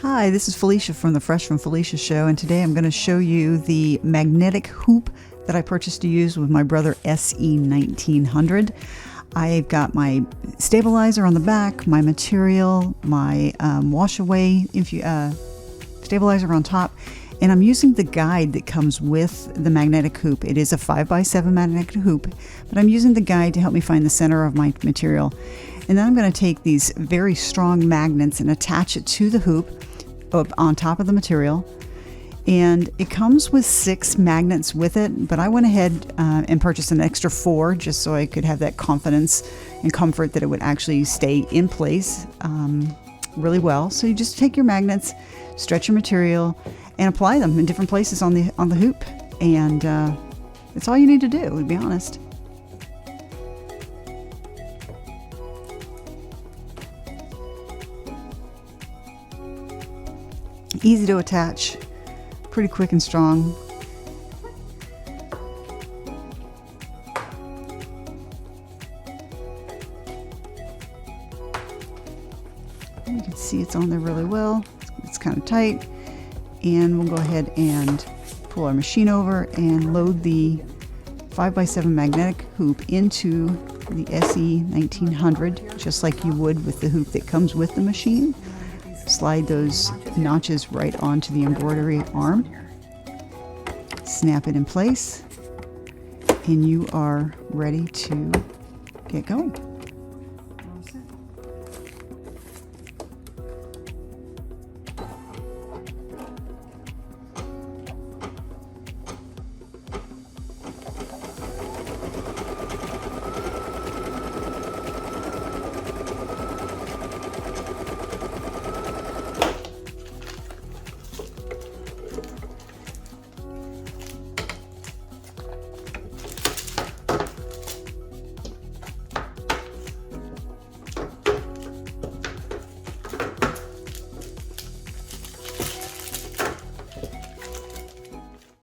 Hi, this is Felicia from the Fresh from Felicia show, and today I'm going to show you the magnetic hoop that I purchased to use with my Brother SE 1900. I've got my stabilizer on the back, my material, my wash away stabilizer on top, and I'm using the guide that comes with the magnetic hoop. It is a 5x7 magnetic hoop, but I'm using the guide to help me find the center of my material. And then I'm going to take these very strong magnets and attach it to the hoop up on top of the material. And it comes with 6 magnets with it, but I went ahead and purchased an extra 4 just so I could have that confidence and comfort that it would actually stay in place really well. So you just take your magnets, stretch your material, and apply them in different places on the hoop. And that's all you need to do, to be honest. Easy to attach, pretty quick and strong. You can see it's on there really well. It's kind of tight. And we'll go ahead and pull our machine over and load the 5x7 magnetic hoop into the SE 1900, just like you would with the hoop that comes with the machine. Slide those notches right onto the embroidery arm. Snap it in place, and you are ready to get going.